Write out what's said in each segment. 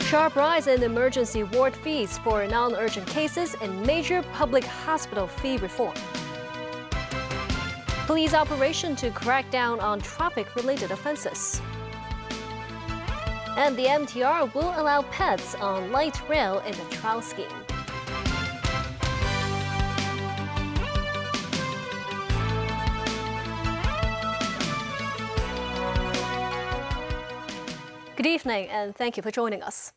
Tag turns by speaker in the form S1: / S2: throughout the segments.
S1: Sharp rise in emergency ward fees for non-urgent cases and major public hospital fee reform. Police operation to crack down on traffic-related offenses. And the MTR will allow pets on light rail in the trial scheme. Good evening, and thank you for joining us.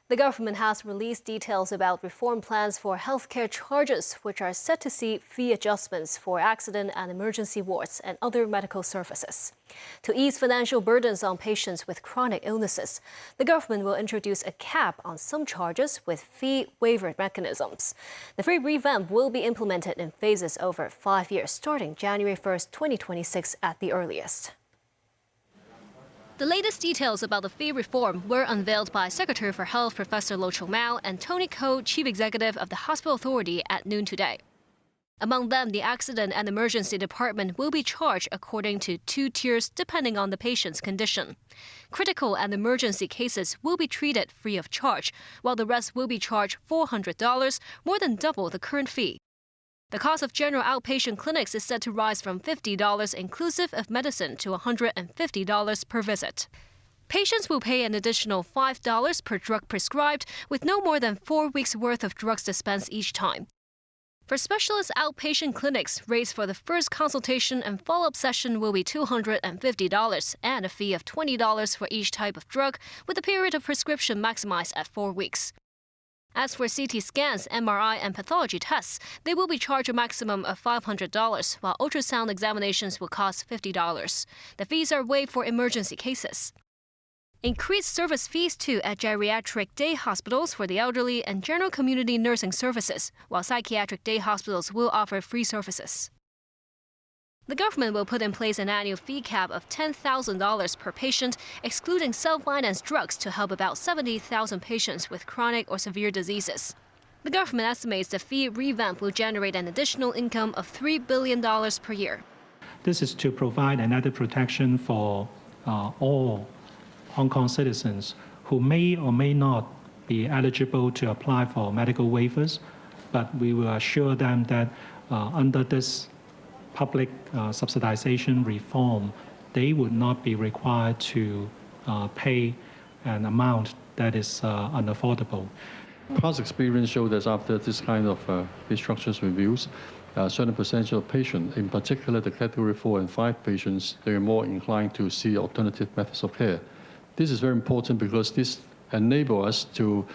S1: The government has released details about reform plans for healthcare charges, which are set to see fee adjustments for accident and emergency wards and other medical services. To ease financial burdens on patients with chronic illnesses, the government will introduce a cap on some charges with fee waiver mechanisms. The fee revamp will be implemented in phases over 5 years, starting January 1st, 2026 at the earliest. The latest details about the fee reform were unveiled by Secretary for Health Professor Lo Chong-mao and Tony Ko, Chief Executive of the Hospital Authority, at noon today. Among them, the Accident and Emergency Department will be charged according to 2 tiers depending on the patient's condition. Critical and emergency cases will be treated free of charge, while the rest will be charged $400, more than double the current fee. The cost of general outpatient clinics is set to rise from $50 inclusive of medicine to $150 per visit. Patients will pay an additional $5 per drug prescribed, with no more than 4 weeks' worth of drugs dispensed each time. For specialist outpatient clinics, rates for the first consultation and follow-up session will be $250 and a fee of $20 for each type of drug, with the period of prescription maximized at 4 weeks. As for CT scans, MRI, and pathology tests, they will be charged a maximum of $500, while ultrasound examinations will cost $50. The fees are waived for emergency cases. Increased service fees too at geriatric day hospitals for the elderly and general community nursing services, while psychiatric day hospitals will offer free services. The government will put in place an annual fee cap of $10,000 per patient, excluding self-financed drugs, to help about 70,000 patients with chronic or severe diseases. The government estimates the fee revamp will generate an additional income of $3 billion per year.
S2: This is to provide another protection for all Hong Kong citizens who may or may not be eligible to apply for medical waivers, but we will assure them that under this public subsidization reform, they would not be required to pay an amount that is unaffordable.
S3: Past experience showed that after this kind of fee structures reviews, a certain percentage of patients, in particular the category 4 and 5 patients, they are more inclined to see alternative methods of care. This is very important because this enables us to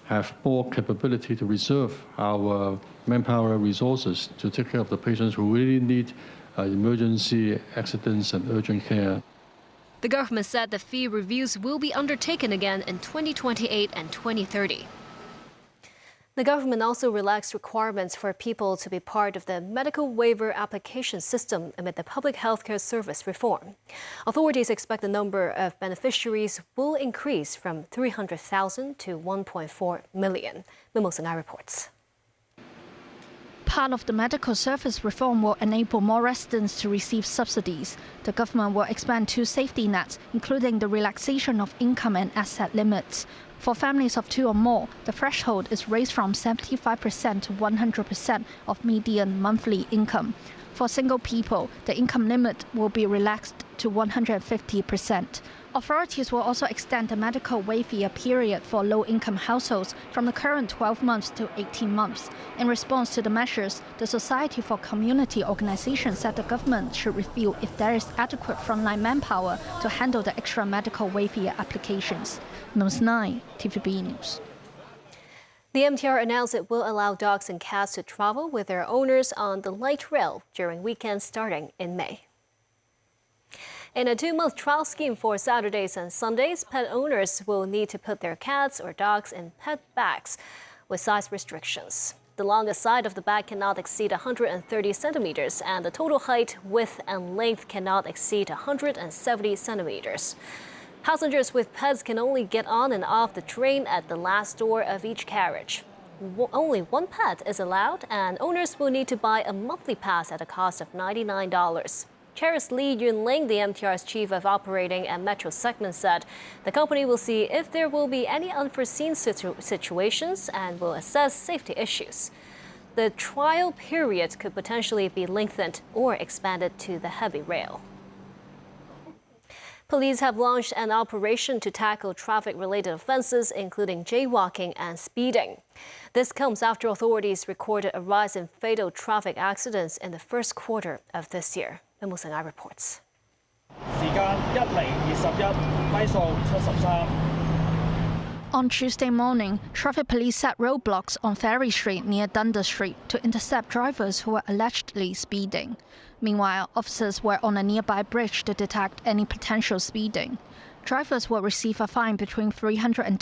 S3: have more capability to reserve our manpower resources to take care of the patients who really need emergency, accidents, and urgent care.
S1: The government said the fee reviews will be undertaken again in 2028 and 2030. The government also relaxed requirements for people to be part of the medical waiver application system amid the public healthcare service reform. Authorities expect the number of beneficiaries will increase from 300,000 to 1.4 million. Mimo Sengai reports.
S4: Part of the medical service reform will enable more residents to receive subsidies. The government will expand 2 safety nets, including the relaxation of income and asset limits. For families of 2 or more, the threshold is raised from 75% to 100% of median monthly income. For single people, the income limit will be relaxed to 150%. Authorities will also extend the medical waiver period for low-income households from the current 12 months to 18 months. In response to the measures, the Society for Community Organizations said the government should review if there is adequate frontline manpower to handle the extra medical waiver applications. News 9, TVB News.
S1: The MTR announced it will allow dogs and cats to travel with their owners on the light rail during weekends starting in May. In a 2-month trial scheme for Saturdays and Sundays, pet owners will need to put their cats or dogs in pet bags with size restrictions. The longest side of the bag cannot exceed 130 centimeters, and the total height, width, and length cannot exceed 170 centimeters. Passengers with pets can only get on and off the train at the last door of each carriage. Only 1 pet is allowed, and owners will need to buy a monthly pass at a cost of $99. Chair's Lee Yunling, the MTR's chief of operating and metro segment, said the company will see if there will be any unforeseen situations and will assess safety issues. The trial period could potentially be lengthened or expanded to the heavy rail. Police have launched an operation to tackle traffic-related offenses, including jaywalking and speeding. This comes after authorities recorded a rise in fatal traffic accidents in the first quarter of this year. Mu綫新聞 reports.
S4: On Tuesday morning, traffic police set roadblocks on Ferry Street near Dundas Street to intercept drivers who were allegedly speeding. Meanwhile, officers were on a nearby bridge to detect any potential speeding. Drivers will receive a fine between $320 and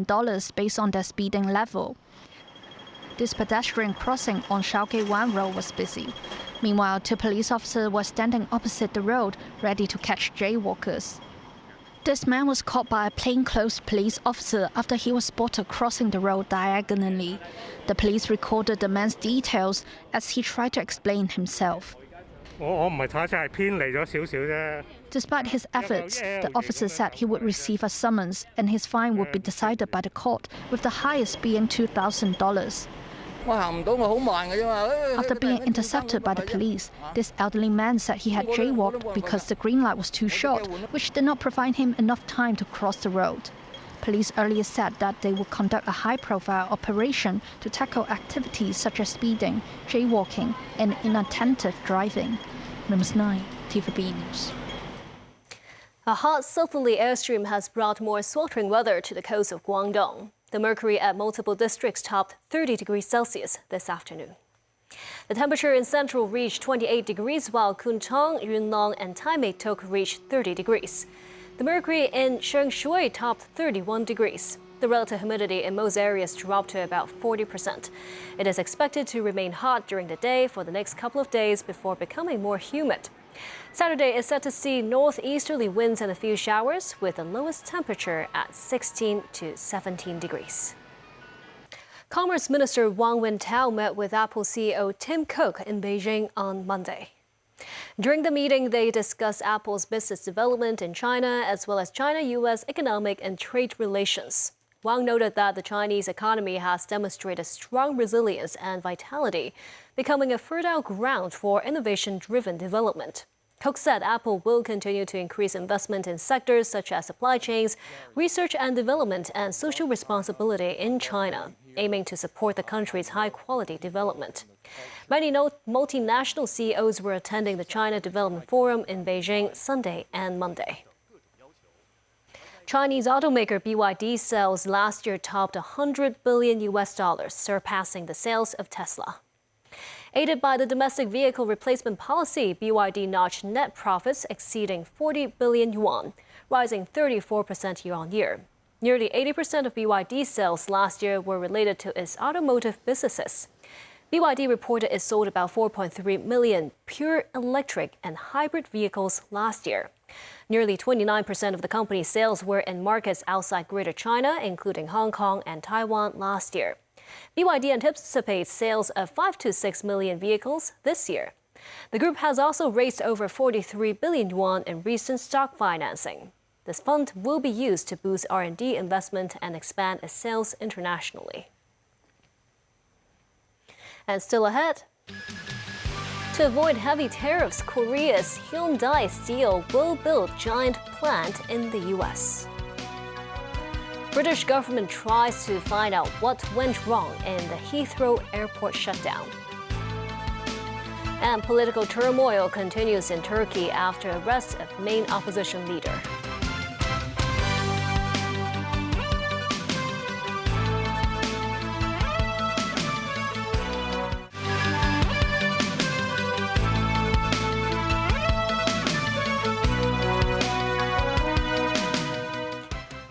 S4: $1,000 based on their speeding level. This pedestrian crossing on Shaokei Wan Road was busy. Meanwhile, two police officers were standing opposite the road, ready to catch jaywalkers. This man was caught by a plainclothes police officer after he was spotted crossing the road diagonally. The police recorded the man's details as he tried to explain himself. Despite his efforts, the officer said he would receive a summons and his fine would be decided by the court, with the highest being $2,000. After being intercepted by the police, this elderly man said he had jaywalked because the green light was too short, which did not provide him enough time to cross the road. Police earlier said that they would conduct a high-profile operation to tackle activities such as speeding, jaywalking, and inattentive driving. News 9, TVB News.
S1: A hot southerly airstream has brought more sweltering weather to the coast of Guangdong. The mercury at multiple districts topped 30 degrees Celsius this afternoon. The temperature in Central reached 28 degrees, while Kunchang, Yunlong, and Taimei-tok reached 30 degrees. The mercury in Shengshui topped 31 degrees. The relative humidity in most areas dropped to about 40%. It is expected to remain hot during the day for the next couple of days before becoming more humid. Saturday is set to see northeasterly winds and a few showers, with the lowest temperature at 16 to 17 degrees. Commerce Minister Wang Wentao met with Apple CEO Tim Cook in Beijing on Monday. During the meeting, they discussed Apple's business development in China, as well as China-U.S. economic and trade relations. Wang noted that the Chinese economy has demonstrated strong resilience and vitality, becoming a fertile ground for innovation-driven development. Cook said Apple will continue to increase investment in sectors such as supply chains, research and development, and social responsibility in China, aiming to support the country's high-quality development. Many multinational CEOs were attending the China Development Forum in Beijing Sunday and Monday. Chinese automaker BYD sales last year topped $100 billion, surpassing the sales of Tesla. Aided by the domestic vehicle replacement policy, BYD notched net profits exceeding 40 billion yuan, rising 34% year-on-year. Nearly 80% of BYD sales last year were related to its automotive businesses. BYD reported it sold about 4.3 million pure electric and hybrid vehicles last year. Nearly 29% of the company's sales were in markets outside Greater China, including Hong Kong and Taiwan last year. BYD anticipates sales of 5 to 6 million vehicles this year. The group has also raised over 43 billion yuan in recent stock financing. This fund will be used to boost R&D investment and expand its sales internationally. And still ahead, to avoid heavy tariffs, Korea's Hyundai Steel will build giant plant in the U.S. British government tries to find out what went wrong in the Heathrow airport shutdown. And political turmoil continues in Turkey after arrest of main opposition leader.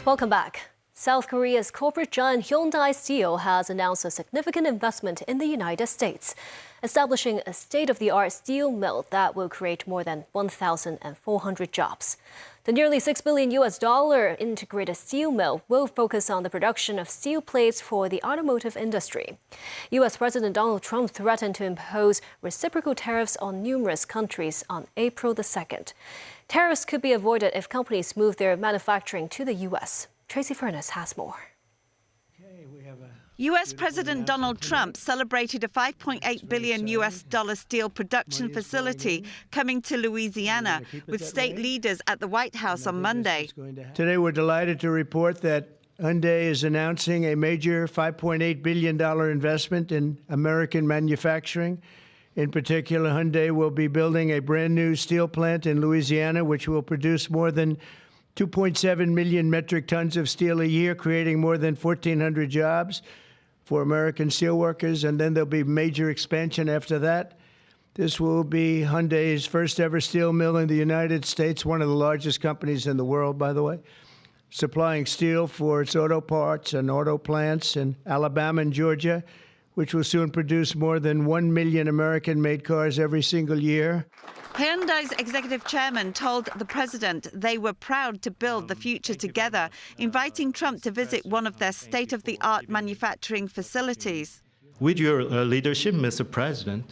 S1: Welcome back. South Korea's corporate giant Hyundai Steel has announced a significant investment in the United States, establishing a state-of-the-art steel mill that will create more than 1,400 jobs. The nearly $6 billion integrated steel mill will focus on the production of steel plates for the automotive industry. U.S. President Donald Trump threatened to impose reciprocal tariffs on numerous countries on April the 2nd. Tariffs could be avoided if companies move their manufacturing to the U.S. Tracy Furness has more.
S5: U.S. President Donald Trump celebrated a $5.8 billion steel production facility coming to Louisiana with state leaders at the White House on Monday.
S6: Today, we're delighted to report that Hyundai is announcing a major $5.8 billion investment in American manufacturing. In particular, Hyundai will be building a brand new steel plant in Louisiana, which will produce more than 2.7 million metric tons of steel a year, creating more than 1,400 jobs for American steelworkers, and then there'll be major expansion after that. This will be Hyundai's first ever steel mill in the United States, one of the largest companies in the world, by the way, supplying steel for its auto parts and auto plants in Alabama and Georgia, which will soon produce more than 1 million American-made cars every single year.
S5: Hyundai's executive chairman told the president they were proud to build the future together, inviting Trump to visit one of their state-of-the-art manufacturing facilities.
S7: With your leadership, Mr. President,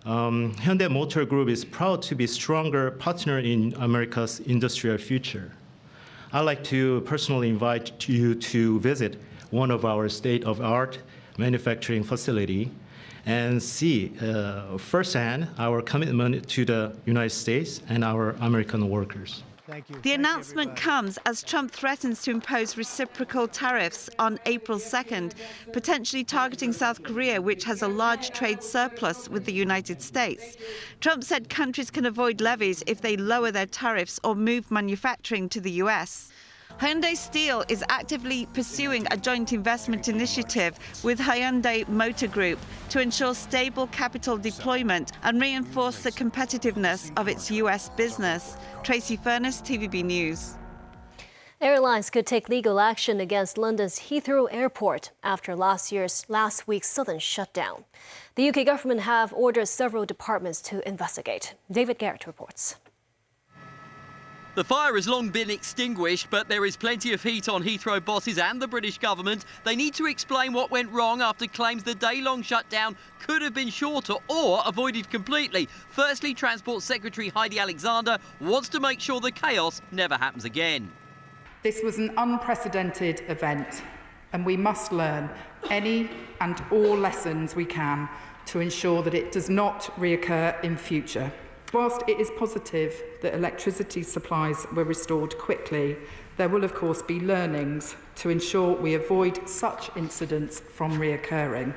S7: Hyundai Motor Group is proud to be a stronger partner in America's industrial future. I'd like to personally invite you to visit one of our state-of-the-art manufacturing facility and see firsthand our commitment to the United States and our American workers.
S5: The announcement comes as Trump threatens to impose reciprocal tariffs on April 2nd, potentially targeting South Korea, which has a large trade surplus with the United States. Trump said countries can avoid levies if they lower their tariffs or move manufacturing to the U.S. Hyundai Steel is actively pursuing a joint investment initiative with Hyundai Motor Group to ensure stable capital deployment and reinforce the competitiveness of its U.S. business. Tracy Furness, TVB News.
S1: Airlines could take legal action against London's Heathrow Airport after last week's sudden shutdown. The UK government have ordered several departments to investigate. David Garrett reports.
S8: The fire has long been extinguished, but there is plenty of heat on Heathrow bosses and the British government. They need to explain what went wrong after claims the day-long shutdown could have been shorter or avoided completely. Firstly, Transport Secretary Heidi Alexander wants to make sure the chaos never happens again.
S9: This was an unprecedented event, and we must learn any and all lessons we can to ensure that it does not reoccur in future. Whilst it is positive that electricity supplies were restored quickly, there will of course be learnings to ensure we avoid such incidents from reoccurring.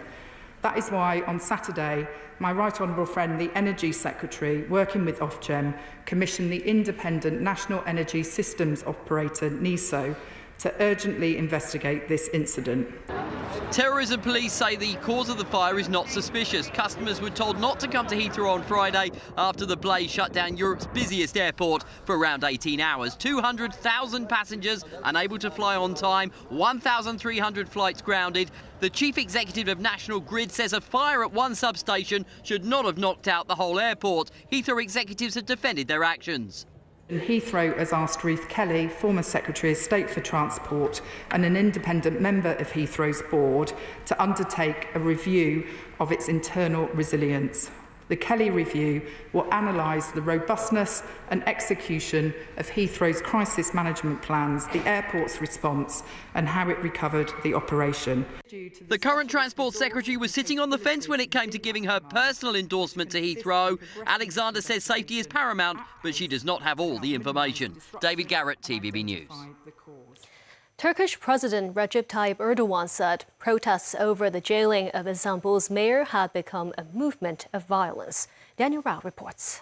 S9: That is why on Saturday, my right honourable friend, the Energy Secretary, working with Ofgem, commissioned the independent National Energy Systems Operator, NESO, to urgently investigate this incident.
S8: Terrorism police say the cause of the fire is not suspicious. Customers were told not to come to Heathrow on Friday after the blaze shut down Europe's busiest airport for around 18 hours. 200,000 passengers unable to fly on time, 1,300 flights grounded. The chief executive of National Grid says a fire at one substation should not have knocked out the whole airport. Heathrow executives have defended their actions.
S9: Heathrow has asked Ruth Kelly, former Secretary of State for Transport and an independent member of Heathrow's board, to undertake a review of its internal resilience. The Kelly review will analyse the robustness and execution of Heathrow's crisis management plans, the airport's response and how it recovered the operation.
S8: The current Transport Secretary was sitting on the fence when it came to giving her personal endorsement to Heathrow. Alexander says safety is paramount, but she does not have all the information. David Garrett, TVB News.
S1: Turkish President Recep Tayyip Erdogan said protests over the jailing of Istanbul's mayor had become a movement of violence. Daniel Rao reports.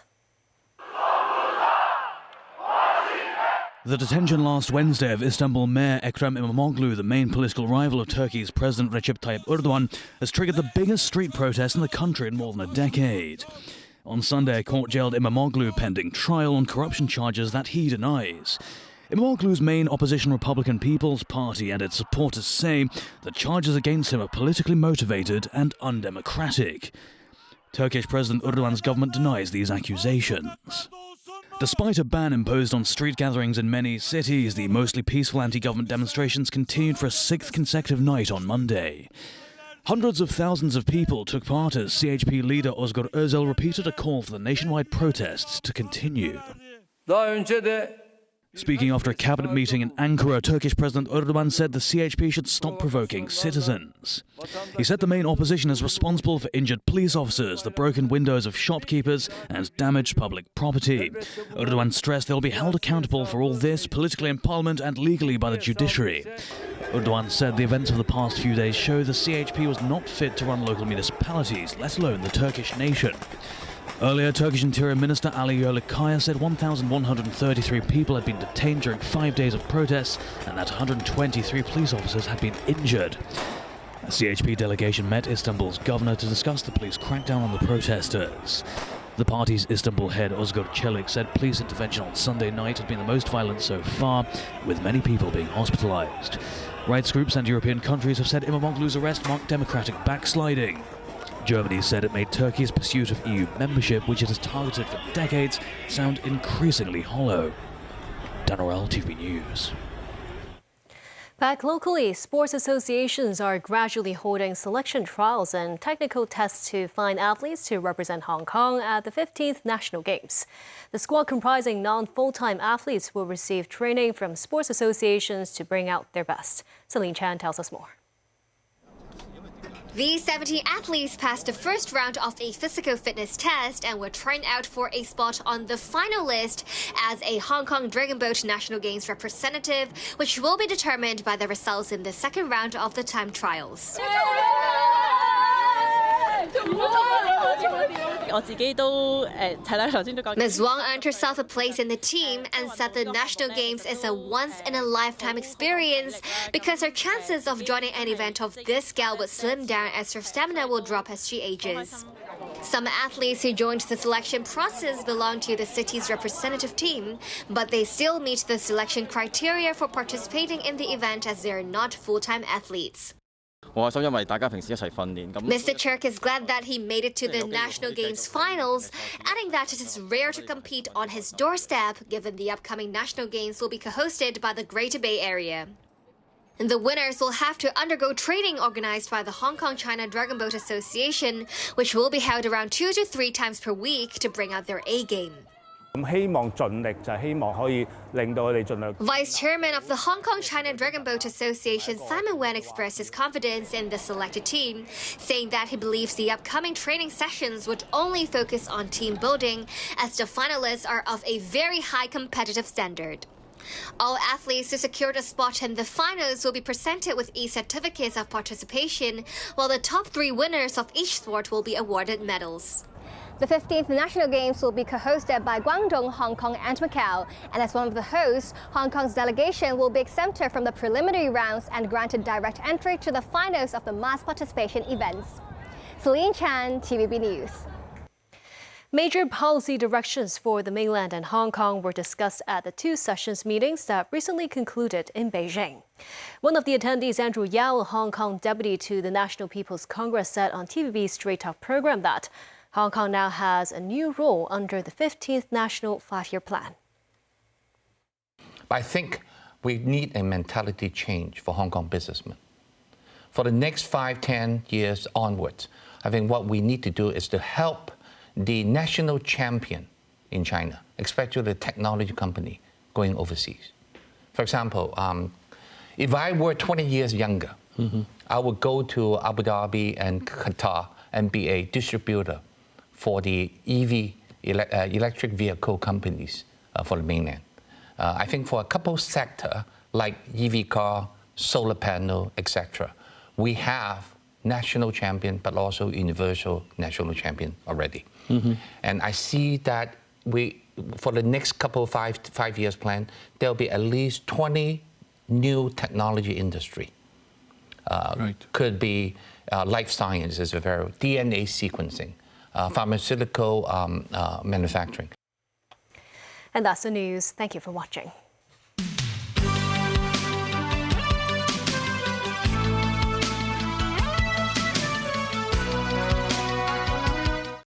S10: The detention last Wednesday of Istanbul Mayor Ekrem İmamoğlu, the main political rival of Turkey's President Recep Tayyip Erdogan, has triggered the biggest street protest in the country in more than a decade. On Sunday, a court jailed İmamoğlu pending trial on corruption charges that he denies. Imamoglu's main opposition Republican People's Party and its supporters say the charges against him are politically motivated and undemocratic. Turkish President Erdogan's government denies these accusations. Despite a ban imposed on street gatherings in many cities, the mostly peaceful anti-government demonstrations continued for a sixth consecutive night on Monday. Hundreds of thousands of people took part as CHP leader Özgür Özel repeated a call for the nationwide protests to continue. Speaking after a cabinet meeting in Ankara, Turkish President Erdogan said the CHP should stop provoking citizens. He said the main opposition is responsible for injured police officers, the broken windows of shopkeepers, and damaged public property. Erdogan stressed they'll be held accountable for all this politically in parliament and legally by the judiciary. Erdogan said the events of the past few days show the CHP was not fit to run local municipalities, let alone the Turkish nation. Earlier, Turkish Interior Minister Ali Yerlikaya said 1,133 people had been detained during 5 days of protests and that 123 police officers had been injured. A CHP delegation met Istanbul's governor to discuss the police crackdown on the protesters. The party's Istanbul head Özgür Çelik said police intervention on Sunday night had been the most violent so far, with many people being hospitalized. Rights groups and European countries have said Imamoglu's arrest marked democratic backsliding. Germany said it made Turkey's pursuit of EU membership, which it has targeted for decades, sound increasingly hollow. Dan Orell, TVB News.
S1: Back locally, sports associations are gradually holding selection trials and technical tests to find athletes to represent Hong Kong at the 15th National Games. The squad comprising non-full-time athletes will receive training from sports associations to bring out their best. Celine Chan tells us more.
S11: These 17 athletes passed the first round of a physical fitness test and were trained out for a spot on the final list as a Hong Kong Dragon Boat National Games representative, which will be determined by the results in the second round of the time trials. Ms. Wang earned herself a place in the team and said the National Games is a once-in-a-lifetime experience because her chances of joining an event of this scale would slim down as her stamina will drop as she ages. Some athletes who joined the selection process belong to the city's representative team, but they still meet the selection criteria for participating in the event as they are not full-time athletes. Mr. Chirk is glad that he made it to the National Games finals, adding that it is rare to compete on his doorstep, given the upcoming National Games will be co-hosted by the Greater Bay Area. The winners will have to undergo training organized by the Hong Kong China Dragon Boat Association, which will be held around 2 to 3 times per week to bring out their A game. Vice Chairman of the Hong Kong China Dragon Boat Association, Simon Wen, expressed his confidence in the selected team, saying that he believes the upcoming training sessions would only focus on team building, as the finalists are of a very high competitive standard. All athletes who secured a spot in the finals will be presented with e-certificates of participation, while the top 3 winners of each sport will be awarded medals. The 15th National Games will be co-hosted by Guangdong, Hong Kong and Macau, and as one of the hosts, Hong Kong's delegation will be exempted from the preliminary rounds and granted direct entry to the finals of the mass participation events. Celine Chan, TVB News.
S1: Major policy directions for the mainland and Hong Kong were discussed at the 2 sessions meetings that recently concluded in Beijing. One of the attendees, Andrew Yao, Hong Kong deputy to the National People's Congress, said on TVB's Straight Talk program that Hong Kong now has a new role under the 15th National 5-Year Plan.
S12: I think we need a mentality change for Hong Kong businessmen. For the next 5-10 years onwards, I think what we need to do is to help the national champion in China, especially the technology company going overseas. For example, if I were 20 years younger, I would go to Abu Dhabi and Qatar and be a distributor for the electric vehicle companies for the mainland. I think for a couple sectors like EV car, solar panel, etc., we have national champion, but also universal national champion already. And I see that for the next couple of 5 years plan, there'll be at least 20 new technology industry. Could be life sciences, DNA sequencing, pharmaceutical manufacturing.
S1: And that's the news. Thank you for watching.